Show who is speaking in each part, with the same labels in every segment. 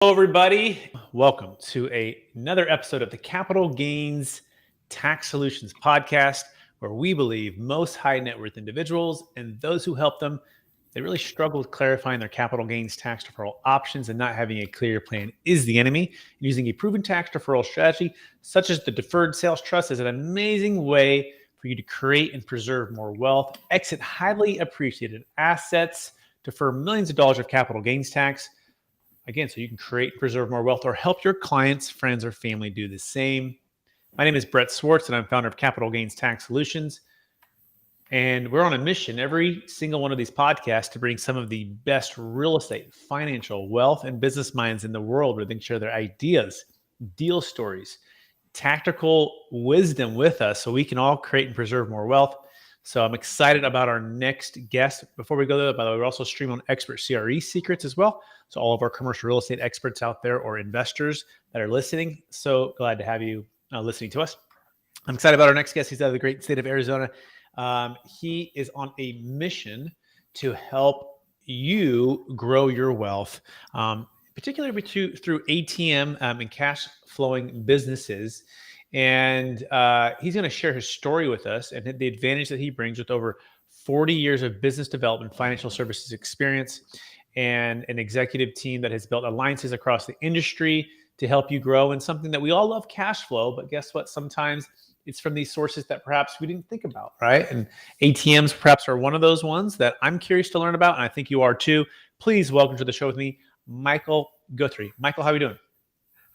Speaker 1: Hello, everybody. Welcome to another episode of the Capital Gains Tax Solutions podcast, where we believe most high net worth individuals and those who help them, they really struggle with clarifying their capital gains tax deferral options, and not having a clear plan is the enemy. Using a proven tax deferral strategy, such as the Deferred Sales Trust, is an amazing way for you to create and preserve more wealth, exit highly appreciated assets, defer millions of dollars of capital gains tax. Again, so you can create and preserve more wealth or help your clients, friends, or family do the same. My name is Brett Swarts, and I'm founder of Capital Gains Tax Solutions. And we're on a mission every single one of these podcasts to bring some of the best real estate, financial, wealth, and business minds in the world, where they can share their ideas, deal stories, tactical wisdom with us so we can all create and preserve more wealth. So I'm excited about our next guest. Before we go there, by the way, we're also streaming on expert CRE secrets as well. So all of our commercial real estate experts out there, or investors that are listening, so glad to have you listening to us. I'm excited about our next guest. He's out of the great state of Arizona. He is on a mission to help you grow your wealth, particularly through ATM and cash flowing businesses. And he's going to share his story with us and the advantage that he brings with over 40 years of business development, financial services experience, and an executive team that has built alliances across the industry to help you grow. And something that we all love, cash flow, but guess what? Sometimes it's from these sources that perhaps we didn't think about, right? And ATMs perhaps are one of those ones that I'm curious to learn about, and I think you are too. Please welcome to the show with me, Michael Guthrie. Michael, how are you doing?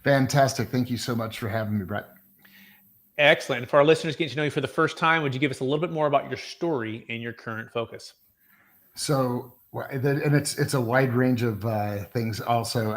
Speaker 2: Fantastic. Thank you so much for having me, Brett.
Speaker 1: Excellent. And for our listeners getting to know you for the first time, would you give us a little bit more about your story and your current focus?
Speaker 2: So, and it's a wide range of things also.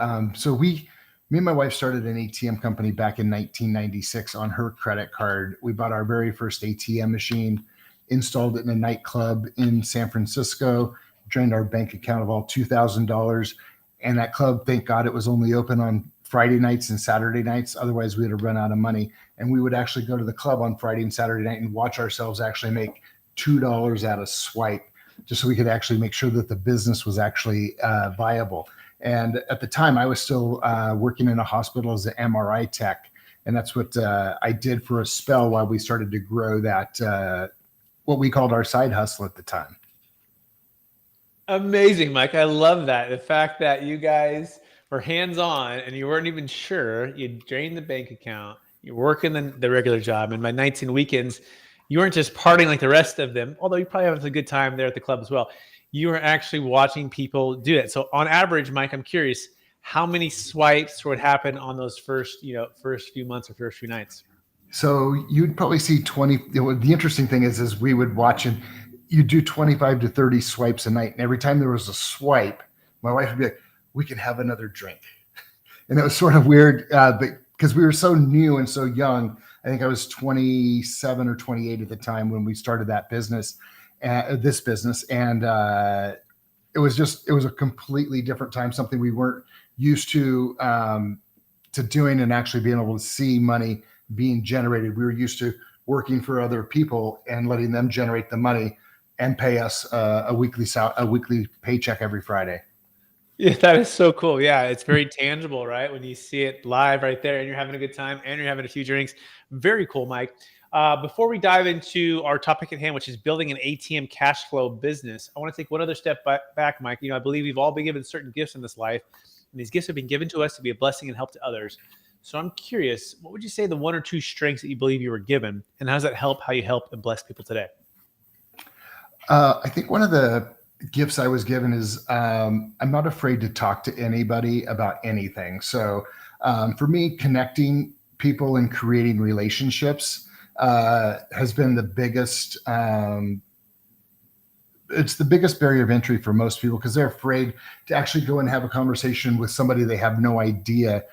Speaker 2: Me and my wife started an ATM company back in 1996 on her credit card. We bought our very first ATM machine, installed it in a nightclub in San Francisco, drained our bank account of all $2,000. And that club, thank God, it was only open on Friday nights and Saturday nights. Otherwise, we would have run out of money. And we would actually go to the club on Friday and Saturday night and watch ourselves actually make $2 at a swipe, just so we could actually make sure that the business was actually viable. And at the time, I was still working in a hospital as an MRI tech. And that's what I did for a spell while we started to grow that, what we called our side hustle at the time.
Speaker 1: Amazing, Mike. I love that. The fact that you guys were hands-on and you weren't even sure. You drained the bank account. You're working the regular job. And by nights and weekends, you weren't just partying like the rest of them, although you probably have a good time there at the club as well. You were actually watching people do it. So on average, Mike, I'm curious, how many swipes would happen on those first few months or first few nights?
Speaker 2: So you'd probably see 20. The interesting thing is we would watch and you do 25 to 30 swipes a night. And every time there was a swipe, my wife would be like, we can have another drink. And it was sort of weird, but because we were so new and so young. I think I was 27 or 28 at the time when we started that business, this business. And it was a completely different time, something we weren't used to doing and actually being able to see money being generated. We were used to working for other people and letting them generate the money and pay us a weekly paycheck every Friday.
Speaker 1: Yeah, that is so cool. Yeah, it's very tangible, right? When you see it live right there and you're having a good time and you're having a few drinks. Very cool, Mike. Before we dive into our topic at hand, which is building an ATM cash flow business, I want to take one other step back, Mike. I believe we've all been given certain gifts in this life, and these gifts have been given to us to be a blessing and help to others. So I'm curious, what would you say the one or two strengths that you believe you were given, and how does that help how you help and bless people today?
Speaker 2: I think one of the gifts I was given is I'm not afraid to talk to anybody about anything. So for me, connecting people and creating relationships has been the biggest. It's the biggest barrier of entry for most people, because they're afraid to actually go and have a conversation with somebody they have no idea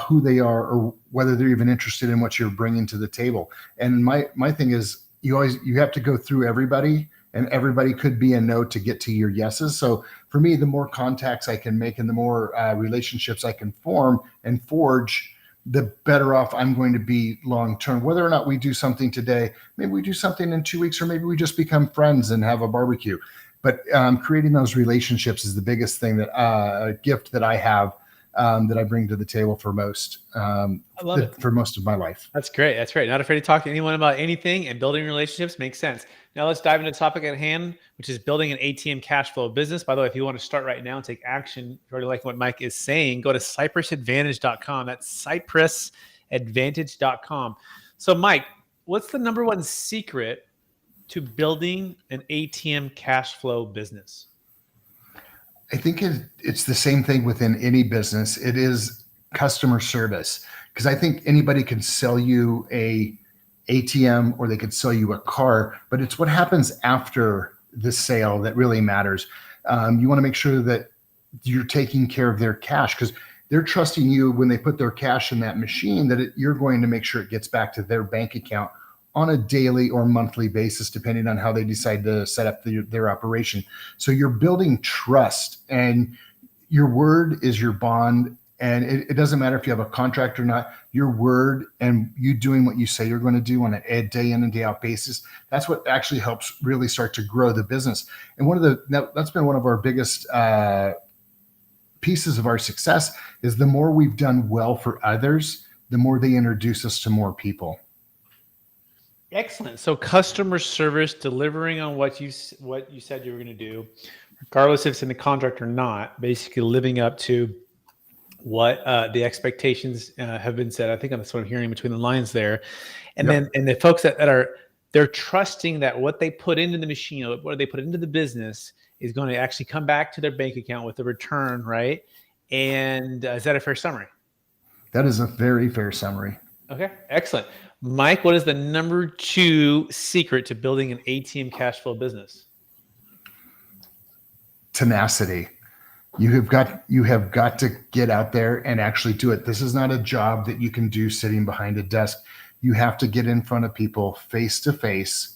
Speaker 2: who they are or whether they're even interested in what you're bringing to the table. And my thing is, you have to go through everybody. And everybody could be a no to get to your yeses. So for me, the more contacts I can make and the more relationships I can form and forge, the better off I'm going to be long-term. Whether or not we do something today, maybe we do something in 2 weeks, or maybe we just become friends and have a barbecue. But creating those relationships is the biggest thing, that gift that I have that I bring to the table for most,
Speaker 1: I love it.
Speaker 2: for most of my life.
Speaker 1: That's great. That's great. Not afraid to talk to anyone about anything, and building relationships makes sense. Now let's dive into the topic at hand, which is building an ATM cash flow business. By the way, if you want to start right now and take action, if you already like what Mike is saying, go to cypressadvantage.com. That's cypressadvantage.com. So Mike, what's the number one secret to building an ATM cash flow business?
Speaker 2: I think it's the same thing within any business. It is customer service, because I think anybody can sell you a ATM or they could sell you a car, but it's what happens after the sale that really matters. You want to make sure that you're taking care of their cash, because they're trusting you when they put their cash in that machine that you're going to make sure it gets back to their bank account on a daily or monthly basis, depending on how they decide to set up their operation. So you're building trust, and your word is your bond. And it doesn't matter if you have a contract or not, your word and you doing what you say you're going to do on a day in and day out basis, that's what actually helps really start to grow the business. And that's been one of our biggest pieces of our success is the more we've done well for others, the more they introduce us to more people.
Speaker 1: Excellent. So customer service, delivering on what you said you were going to do, regardless if it's in the contract or not, basically living up to what the expectations have been set. I think that's what I'm hearing between the lines there. And
Speaker 2: Yep.
Speaker 1: then the folks that they're trusting that what they put into the machine, what they put into the business is going to actually come back to their bank account with a return, right? And is that a fair summary?
Speaker 2: That is a very fair summary.
Speaker 1: Okay, excellent. Mike, what is the number two secret to building an ATM cash flow business?
Speaker 2: Tenacity. You have got to get out there and actually do it. This is not a job that you can do sitting behind a desk. You have to get in front of people face to face,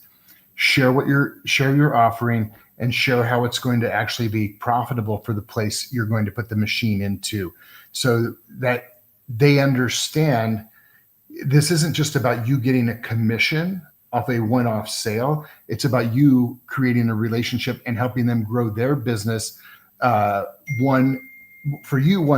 Speaker 2: share your offering, and show how it's going to actually be profitable for the place you're going to put the machine into, so that they understand this isn't just about you getting a commission off a one-off sale. It's about you creating a relationship and helping them grow their business. One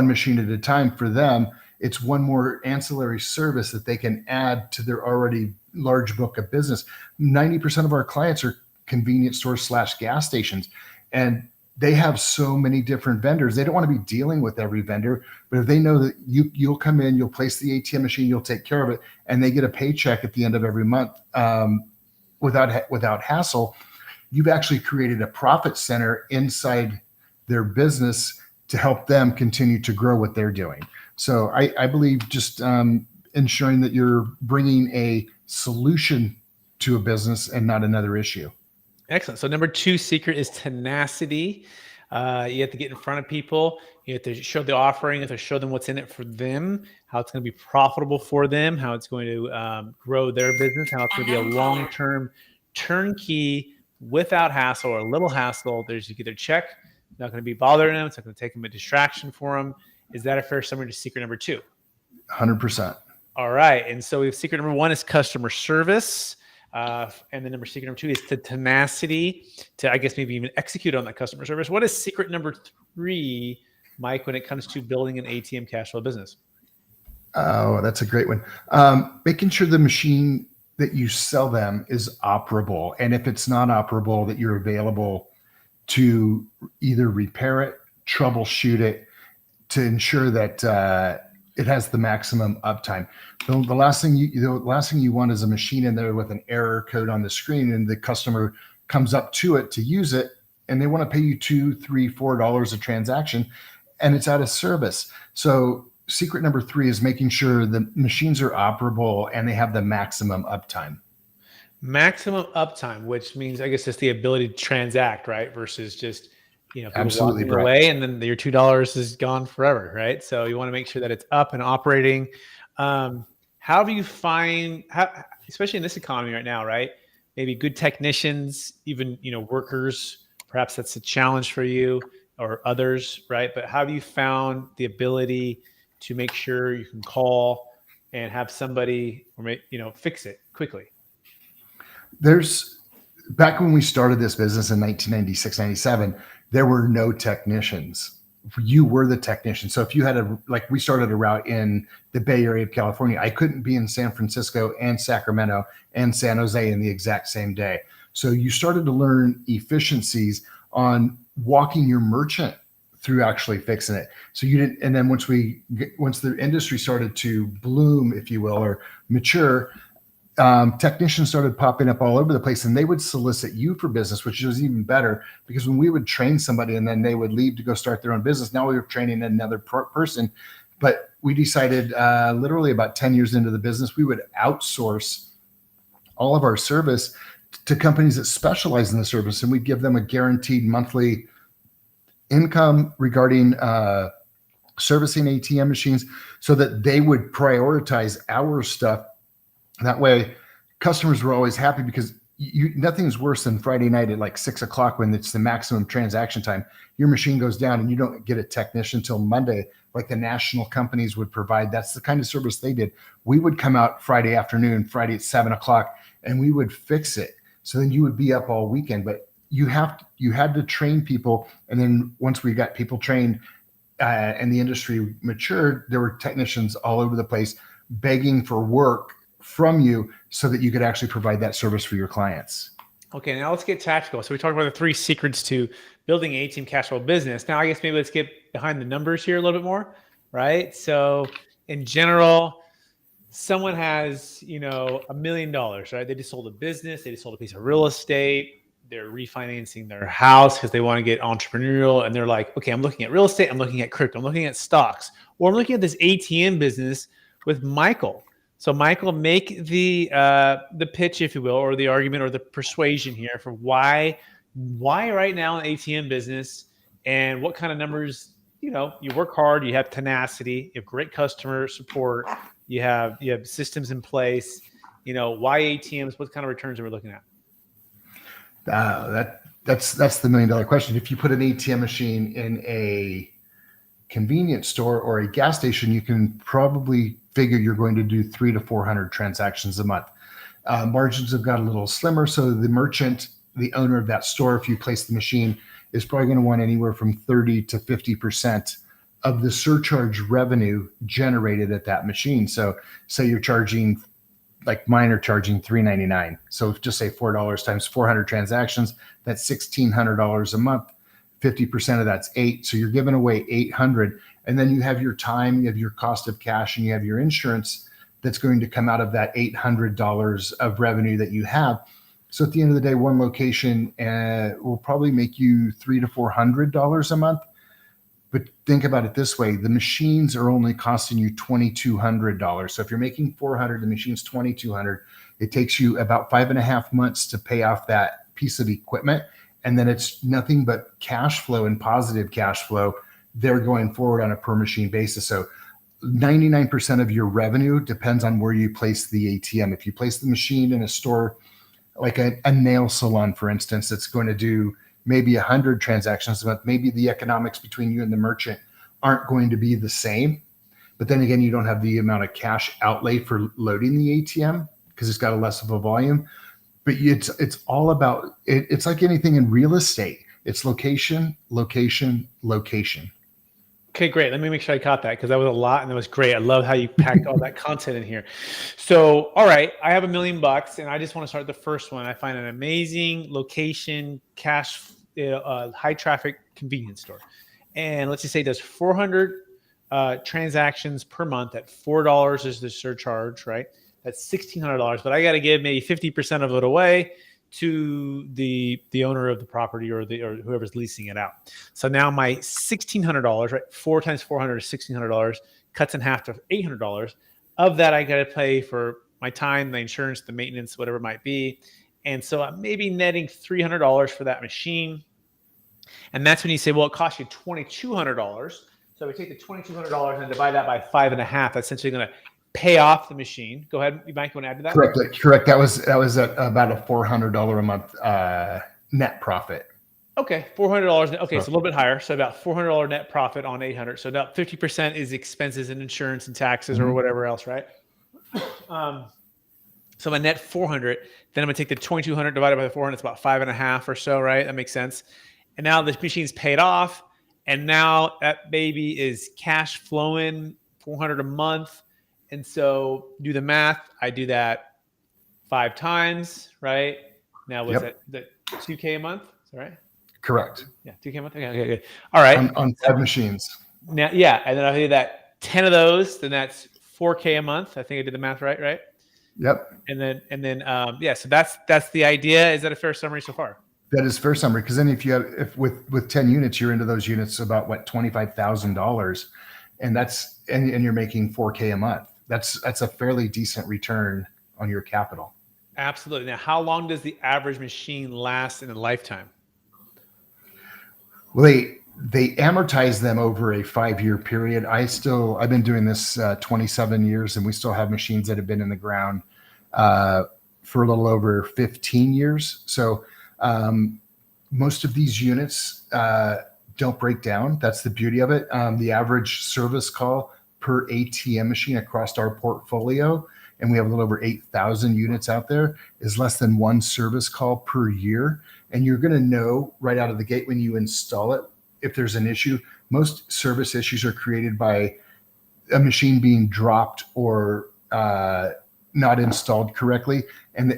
Speaker 2: machine at a time. For them, it's one more ancillary service that they can add to their already large book of business. 90% of our clients are convenience stores / gas stations, and they have so many different vendors. They don't want to be dealing with every vendor, but if they know that you'll come in, you'll place the ATM machine, you'll take care of it, and they get a paycheck at the end of every month without hassle, you've actually created a profit center inside their business to help them continue to grow what they're doing. So I believe just ensuring that you're bringing a solution to a business and not another issue.
Speaker 1: Excellent. So number two secret is tenacity. You have to get in front of people. You have to show the offering. You have to show them what's in it for them, how it's going to be profitable for them, how it's going to grow their business, how it's going to be a long-term turnkey without hassle or a little hassle. You get their check. Not going to be bothering them. It's not going to take them a distraction for them. Is that a fair summary to secret number two?
Speaker 2: 100%.
Speaker 1: All right. And so we have secret number one is customer service. And then secret number two is the tenacity to, I guess, maybe even execute on that customer service. What is secret number three, Mike, when it comes to building an ATM cash flow business?
Speaker 2: Oh, that's a great one. Making sure the machine that you sell them is operable. And if it's not operable, that you're available to either repair it, troubleshoot it, to ensure that it has the maximum uptime. The last thing you want is a machine in there with an error code on the screen, and the customer comes up to it to use it, and they want to pay you $2, $3, $4 a transaction, and it's out of service. So secret number three is making sure the machines are operable and they have the maximum uptime.
Speaker 1: Maximum uptime, which means, I guess, just the ability to transact, right? Versus just, people
Speaker 2: Absolutely
Speaker 1: walking away and then your $2 is gone forever, right? So you want to make sure that it's up and operating. How do you find, especially in this economy right now, right? Maybe good technicians, even, workers, perhaps that's a challenge for you or others, right? But how do you found the ability to make sure you can call and have somebody, fix it quickly?
Speaker 2: Back when we started this business in 1996, 97, there were no technicians. you were the technician. So if you had we started a route in the Bay Area of California, I couldn't be in San Francisco and Sacramento and San Jose in the exact same day. So you started to learn efficiencies on walking your merchant through actually fixing it. So you didn't, and then once the industry started to bloom, if you will, or mature, technicians started popping up all over the place, and they would solicit you for business, which was even better, because when we would train somebody and then they would leave to go start their own business, now we were training another person. But we decided literally about 10 years into the business, we would outsource all of our service to companies that specialize in the service, and we'd give them a guaranteed monthly income regarding servicing ATM machines, so that they would prioritize our stuff. That way customers were always happy, because nothing's worse than Friday night at like 6 o'clock when it's the maximum transaction time. Your machine goes down and you don't get a technician until Monday, like the national companies would provide. That's the kind of service they did. We would come out Friday afternoon, Friday at 7 o'clock, and we would fix it. So then you would be up all weekend, but you had to train people. And then once we got people trained and the industry matured, there were technicians all over the place begging for work from you so that you could actually provide that service for your clients.
Speaker 1: Okay, now let's get tactical. So we talked about the 3 secrets to building an ATM cash flow business. Now I guess maybe let's get behind the numbers here a little bit more, right? So in general, someone has, $1 million, right? They just sold a business, they just sold a piece of real estate, they're refinancing their house because they want to get entrepreneurial, and they're like, okay, I'm looking at real estate, I'm looking at crypto, I'm looking at stocks, or I'm looking at this ATM business with Michael. So Michael, make the pitch, if you will, or the argument or the persuasion here for why right now in the ATM business, and what kind of numbers. You work hard, you have tenacity, you have great customer support, you have systems in place. Why ATMs? What kind of returns are we looking at?
Speaker 2: That's the $1 million question. If you put an ATM machine in a convenience store or a gas station, you can probably figure you're going to do 300 to 400 transactions a month. Margins have got a little slimmer, so the merchant, the owner of that store, if you place the machine, is probably going to want anywhere from 30 to 50% of the surcharge revenue generated at that machine. So say you're charging, like mine are charging $3.99. So just say $4 times 400 transactions, that's $1,600 a month. 50% of that's $8. So you're giving away $800. And then you have your time, you have your cost of cash, and you have your insurance that's going to come out of that $800 of revenue that you have. So at the end of the day, one location will probably make you $300 to $400 a month. But think about it this way: the machines are only costing you $2,200. So if you're making $400, the machine's $2,200. It takes you about 5.5 months to pay off that piece of equipment, and then it's nothing but cash flow and positive cash flow there going forward on a per machine basis. So 99% of your revenue depends on where you place the ATM. If you place the machine in a store like a nail salon, for instance, that's going to do maybe 100 transactions a month, maybe the economics between you and the merchant aren't going to be the same. But then again, you don't have the amount of cash outlay for loading the ATM because it's got a less of a volume. But it's all about it. It's like anything in real estate. It's location, location, location.
Speaker 1: Okay, great. Let me make sure I caught that, because that was a lot and that was great. I love how you packed all that content in here. So, all right, I have $1 million and I just want to start the first one. I find an amazing location, cash, high traffic convenience store. And let's just say it does 400 transactions per month at $4 is the surcharge, right? That's $1,600, but I got to give maybe 50% of it away to the owner of the property or whoever's leasing it out. So now my $1,600, right? 4 times 400 is $1,600, cuts in half to $800. Of that, I got to pay for my time, the insurance, the maintenance, whatever it might be. And so I'm maybe netting $300 for that machine. And that's when you say, well, it costs you $2,200. So we take the $2,200 and divide that by 5.5. That's essentially going to pay off the machine. Go ahead, Mike. You want to add to that?
Speaker 2: Correct. That was about a $400 a month net profit.
Speaker 1: Okay, $400. Okay, so a little bit higher. So about $400 net profit on 800. So about 50% is expenses and insurance and taxes or whatever else, right? So my net 400. Then I'm gonna take the 2,200 divided by the 400. It's about 5.5 or so, right? That makes sense. And now the machine's paid off, and now that baby is cash flowing $400 a month. And so do the math. I do that 5 times, right? Now was
Speaker 2: Yep.
Speaker 1: that the $2K a month? Is that right?
Speaker 2: Correct.
Speaker 1: Yeah, $2K a month. Okay. All right.
Speaker 2: On 5 machines.
Speaker 1: Now, yeah, and then I'll do that 10 of those, then that's $4K a month. I think I did the math right?
Speaker 2: Yep.
Speaker 1: And then yeah, so that's the idea. Is that a fair summary so far?
Speaker 2: That is fair summary, because then if with 10 units, you're into those units about what, $25,000, and you're making $4K a month. That's a fairly decent return on your capital.
Speaker 1: Absolutely. Now, how long does the average machine last in a lifetime?
Speaker 2: Well, they amortize them over a 5-year period. I've been doing this 27 years, and we still have machines that have been in the ground for a little over 15 years. So most of these units don't break down. That's the beauty of it. The average service call per ATM machine across our portfolio, and we have a little over 8,000 units out there, is less than 1 service call per year. And you're going to know right out of the gate when you install it if there's an issue. Most service issues are created by a machine being dropped or not installed correctly,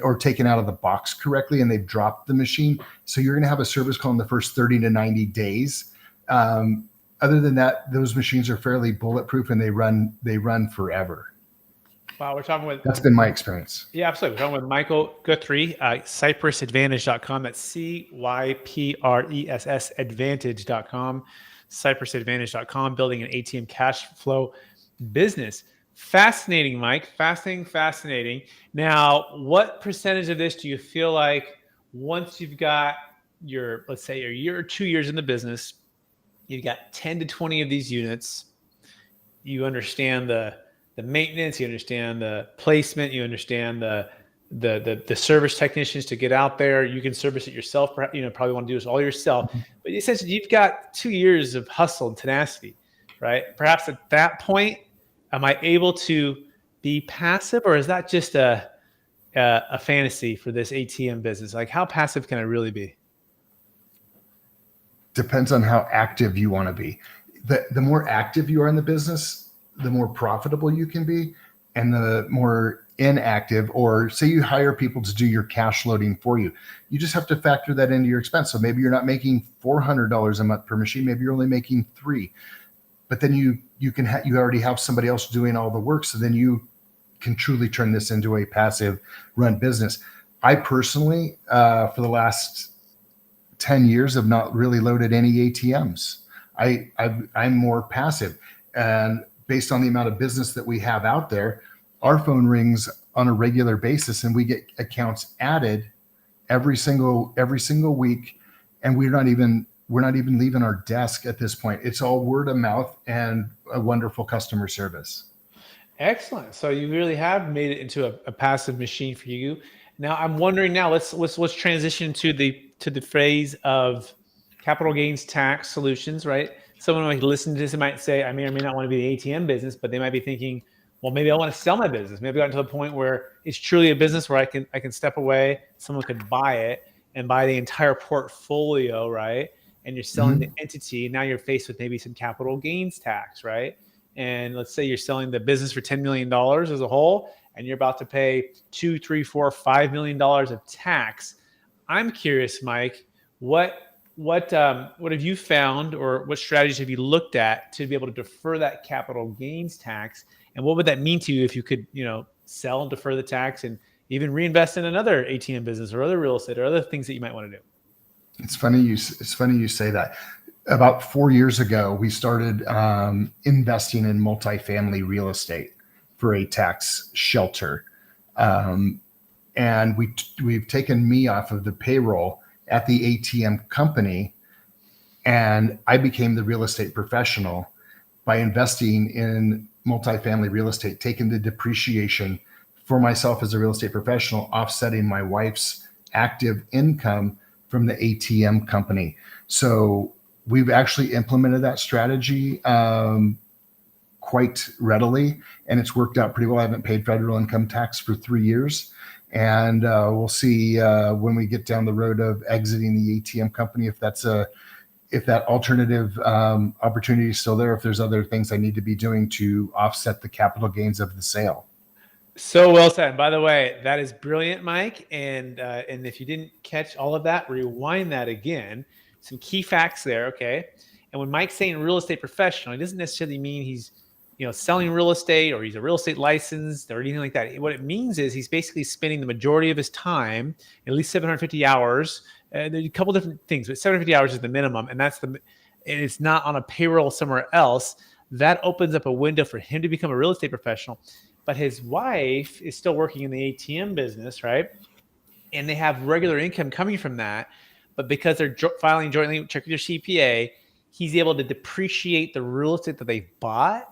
Speaker 2: or taken out of the box correctly, and they've dropped the machine. So you're going to have a service call in the first 30 to 90 days. Other than that, those machines are fairly bulletproof, and they run forever.
Speaker 1: Wow, we're talking with...
Speaker 2: That's been my experience.
Speaker 1: Yeah, absolutely. We're talking with Michael Guthrie, CypressAdvantage.com. That's CYPRESS Advantage.com, CypressAdvantage.com, building an ATM cash flow business. Fascinating, Mike. Fascinating. Now, what percentage of this do you feel like once you've got your, let's say, a year or 2 years in the business, you've got 10 to 20 of these units, you understand the maintenance, you understand the placement, you understand the service technicians to get out there. You can service it yourself. Probably want to do this all yourself. But essentially, you've got 2 years of hustle and tenacity, right? Perhaps at that point, am I able to be passive, or is that just a fantasy for this ATM business? Like, how passive can I really be?
Speaker 2: Depends on how active you want to be. The more active you are in the business, the more profitable you can be, and the more inactive, or say you hire people to do your cash loading for you, you just have to factor that into your expense. So maybe you're not making $400 a month per machine, maybe you're only making $300, but then you already have somebody else doing all the work. So then you can truly turn this into a passive run business. I personally, for the last 10 years, have not really loaded any ATMs. I'm more passive, and based on the amount of business that we have out there, our phone rings on a regular basis, and we get accounts added every single week, and we're not even leaving our desk at this point. It's all word of mouth and a wonderful customer service.
Speaker 1: Excellent. So you really have made it into a passive machine for you. Now I'm wondering. Now let's transition to the phase of capital gains tax solutions, right? Someone might listen to this and might say, I may or may not want to be the ATM business, but they might be thinking, well, maybe I want to sell my business. Maybe I've gotten to the point where it's truly a business where I can step away, someone could buy it and buy the entire portfolio, right? And you're selling the entity. Now you're faced with maybe some capital gains tax, right? And let's say you're selling the business for $10 million as a whole, and you're about to pay $2, $3, $4, $5 million of tax. I'm curious, Mike, what have you found, or what strategies have you looked at to be able to defer that capital gains tax? And what would that mean to you if you could, sell and defer the tax and even reinvest in another ATM business or other real estate or other things that you might want to do? It's funny
Speaker 2: you say that. About 4 years ago, we started investing in multifamily real estate for a tax shelter. And we've taken me off of the payroll at the ATM company, and I became the real estate professional by investing in multifamily real estate, taking the depreciation for myself as a real estate professional, offsetting my wife's active income from the ATM company. So we've actually implemented that strategy quite readily, and it's worked out pretty well. I haven't paid federal income tax for 3 years. And we'll see when we get down the road of exiting the ATM company if that's if that alternative opportunity is still there, if there's other things I need to be doing to offset the capital gains of the sale.
Speaker 1: So well said. And by the way, that is brilliant, Mike. And if you didn't catch all of that, rewind that again. Some key facts there, okay? And when Mike's saying real estate professional, he doesn't necessarily mean he's selling real estate or he's a real estate licensed or anything like that. What it means is he's basically spending the majority of his time, at least 750 hours. There's a couple different things, but 750 hours is the minimum, and it's not on a payroll somewhere else. That opens up a window for him to become a real estate professional. But his wife is still working in the ATM business, right? And they have regular income coming from that. But because they're filing jointly, check with your CPA, he's able to depreciate the real estate that they bought.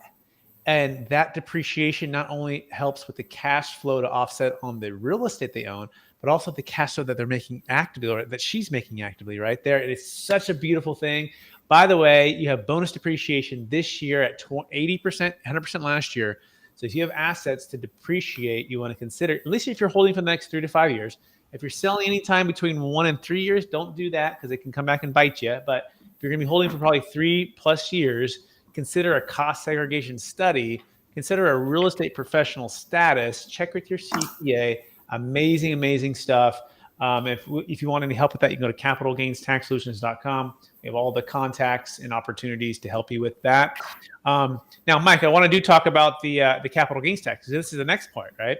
Speaker 1: And that depreciation not only helps with the cash flow to offset on the real estate they own, but also the cash flow that they're making actively, or that she's making actively right there. It is such a beautiful thing. By the way, you have bonus depreciation this year at 80%, 100% last year. So if you have assets to depreciate, you want to consider, at least if you're holding for the next 3 to 5 years. If you're selling anytime between 1 and 3 years, don't do that because it can come back and bite you. But if you're going to be holding for probably 3+ years, consider a cost segregation study, consider a real estate professional status, check with your CPA. Amazing, amazing stuff. If you want any help with that, you can go to capitalgainstaxsolutions.com. We have all the contacts and opportunities to help you with that. Now, Mike, I want to talk about the capital gains tax. This is the next part, right?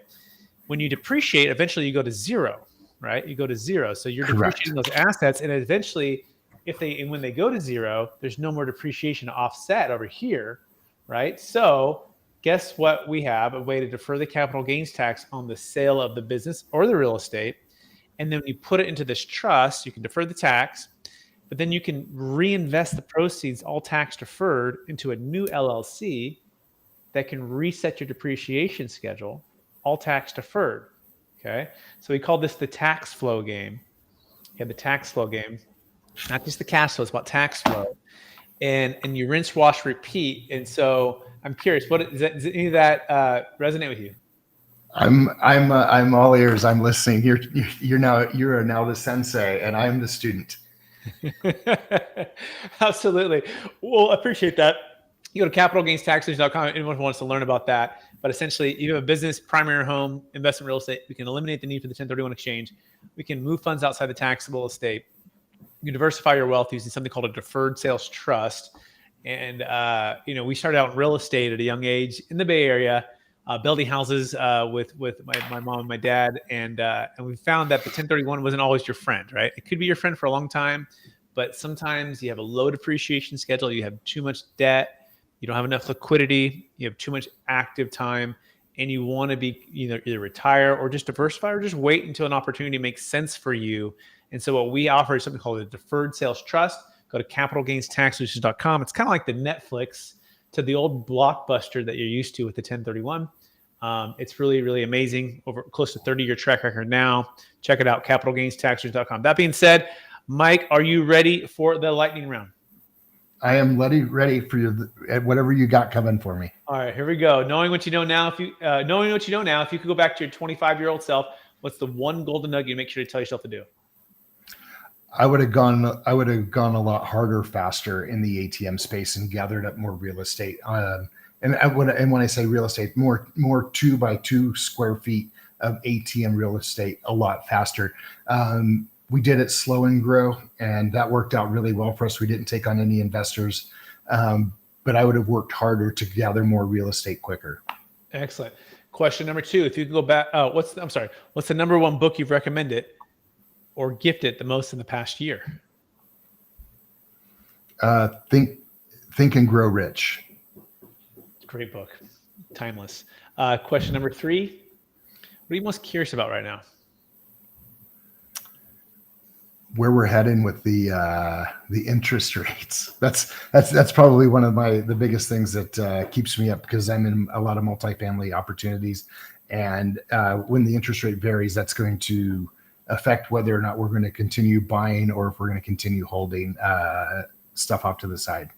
Speaker 1: When you depreciate, eventually you go to zero, right? You go to zero. So you're depreciating those assets, and eventually, when they go to zero, there's no more depreciation to offset over here, right? So guess what? We have a way to defer the capital gains tax on the sale of the business or the real estate. And then when you put it into this trust, you can defer the tax, but then you can reinvest the proceeds, all tax deferred, into a new LLC that can reset your depreciation schedule, all tax deferred. Okay. So we call this the tax flow game. You have the tax flow game, not just the cash flow, it's about tax flow. And you rinse, wash, repeat. And so I'm curious, does any of that resonate with you?
Speaker 2: I'm all ears. I'm listening. You are now the sensei, and I'm the student.
Speaker 1: Absolutely. Well, I appreciate that. You go to capitalgainstaxsolutions.com. Anyone who wants to learn about that. But essentially, you have a business, primary home, investment real estate. We can eliminate the need for the 1031 exchange. We can move funds outside the taxable estate. You can diversify your wealth using something called a deferred sales trust. And we started out in real estate at a young age in the Bay Area, building houses with my mom and my dad, and we found that the 1031 wasn't always your friend, right? It could be your friend for a long time, but sometimes you have a low depreciation schedule, you have too much debt, you don't have enough liquidity, you have too much active time, and you want to be either retire or just diversify or just wait until an opportunity makes sense for you. And so what we offer is something called a deferred sales trust. Go to capitalgainstaxsolutions.com. It's kind of like the Netflix to the old Blockbuster that you're used to with the 1031. It's really, really amazing. Over close to 30-year track record now. Check it out, capitalgainstaxsolutions.com. That being said, Mike, are you ready for the lightning round?
Speaker 2: I am ready for whatever you got coming for me.
Speaker 1: All right, here we go. Knowing what you know now, if you could go back to your 25-year-old self, what's the one golden nugget you make sure to tell yourself to do?
Speaker 2: I would have gone a lot harder, faster in the ATM space and gathered up more real estate. And when I say real estate, more 2 by 2 square feet of ATM real estate a lot faster. We did it slow and grow, and that worked out really well for us. We didn't take on any investors, but I would have worked harder to gather more real estate quicker. Excellent.
Speaker 1: Question number 2, if you could go back, what's the number one book you've recommended or gifted the most in the past year?
Speaker 2: Think and Grow Rich.
Speaker 1: Great book. Timeless. Question number 3, what are you most curious about right now?
Speaker 2: Where we're heading with the interest rates. That's probably one of the biggest things that keeps me up, because I'm in a lot of multifamily opportunities, and when the interest rate varies, that's going to affect whether or not we're going to continue buying or if we're going to continue holding stuff off to the side.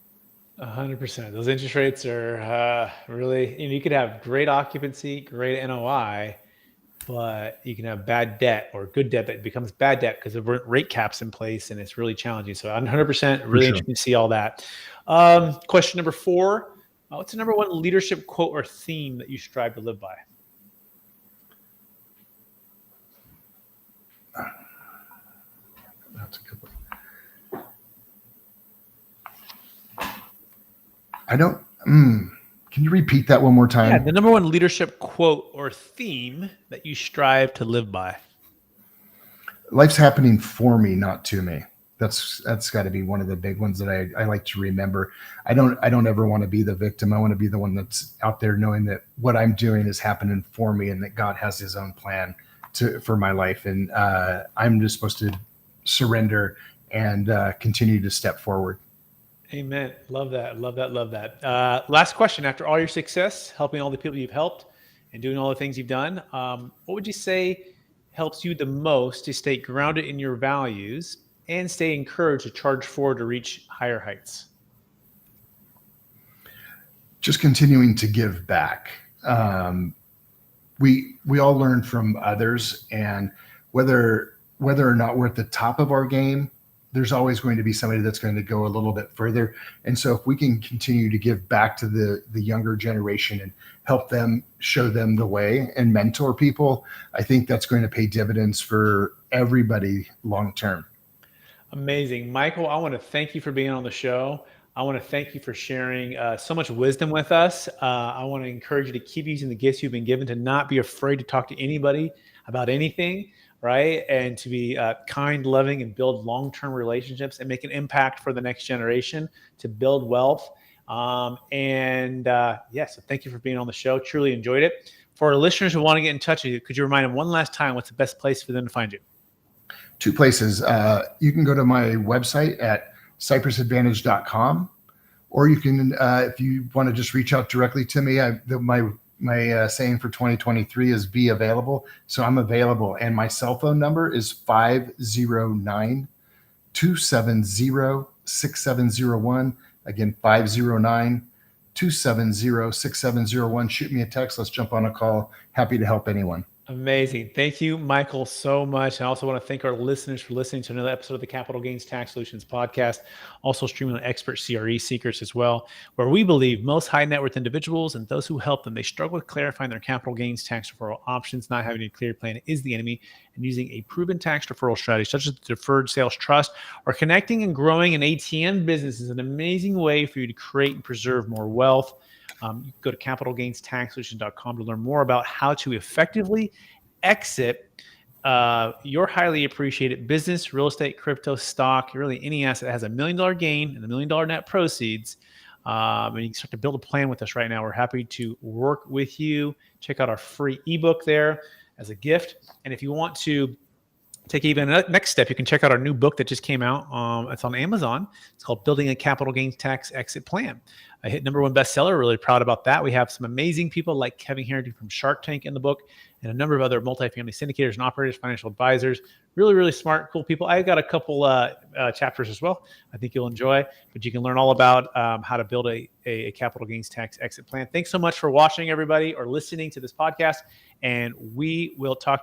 Speaker 1: 100%. Those interest rates are really, you could have great occupancy, great NOI, but you can have bad debt or good debt that becomes bad debt because of rate caps in place, and it's really challenging. So 100%
Speaker 2: For
Speaker 1: really
Speaker 2: sure.
Speaker 1: interesting to see all that. Question number 4. What's the number one leadership quote or theme that you strive to live by?
Speaker 2: That's a good one. I don't. Can you repeat that one more time?
Speaker 1: Yeah, the number one leadership quote or theme that you strive to live by.
Speaker 2: Life's happening for me, not to me. That's got to be one of the big ones that I like to remember. I don't ever want to be the victim. I want to be the one that's out there knowing that what I'm doing is happening for me and that God has his own plan for my life. And I'm just supposed to surrender and continue to step forward.
Speaker 1: Amen. Love that. Love that. Love that. Last question. After all your success, helping all the people you've helped and doing all the things you've done, what would you say helps you the most to stay grounded in your values and stay encouraged to charge forward to reach higher heights?
Speaker 2: Just continuing to give back. We all learn from others, and whether or not we're at the top of our game, there's always going to be somebody that's going to go a little bit further. And so if we can continue to give back to the younger generation and help them, show them the way and mentor people, I think that's going to pay dividends for everybody long term.
Speaker 1: Amazing. Michael, I want to thank you for being on the show. I want to thank you for sharing so much wisdom with us. I want to encourage you to keep using the gifts you've been given, to not be afraid to talk to anybody about anything, right? And to be kind, loving, and build long-term relationships and make an impact for the next generation, to build wealth. So thank you for being on the show. Truly enjoyed it. For our listeners who want to get in touch with you, could you remind them one last time what's the best place for them to find you?
Speaker 2: 2 places. You can go to my website at cypressadvantage.com, or you can, if you want to just reach out directly to me, my saying for 2023 is be available. So I'm available. And my cell phone number is 509-270-6701. Again, 509-270-6701. Shoot me a text. Let's jump on a call. Happy to help anyone.
Speaker 1: Amazing. Thank you, Michael, so much. I also want to thank our listeners for listening to another episode of the Capital Gains Tax Solutions podcast, also streaming on expert CRE seekers as well, where we believe most high net worth individuals and those who help them, they struggle with clarifying their capital gains tax deferral options. Not having a clear plan is the enemy, and using a proven tax deferral strategy such as the Deferred Sales Trust or connecting and growing an ATM business is an amazing way for you to create and preserve more wealth. You can go to capitalgainstaxsolutions.com to learn more about how to effectively exit your highly appreciated business, real estate, crypto, stock, really any asset that has $1 million gain and $1 million net proceeds. And you can start to build a plan with us right now. We're happy to work with you. Check out our free ebook there as a gift. And if you want to take even a next step, you can check out our new book that just came out. It's on Amazon. It's called Building a Capital Gains Tax Exit Plan. I hit #1 bestseller. Really proud about that. We have some amazing people like Kevin Harrington from Shark Tank in the book, and a number of other multifamily syndicators and operators, financial advisors. Really, really smart, cool people. I got a couple chapters as well I think you'll enjoy, but you can learn all about how to build a capital gains tax exit plan. Thanks so much for watching, everybody, or listening to this podcast, and we will talk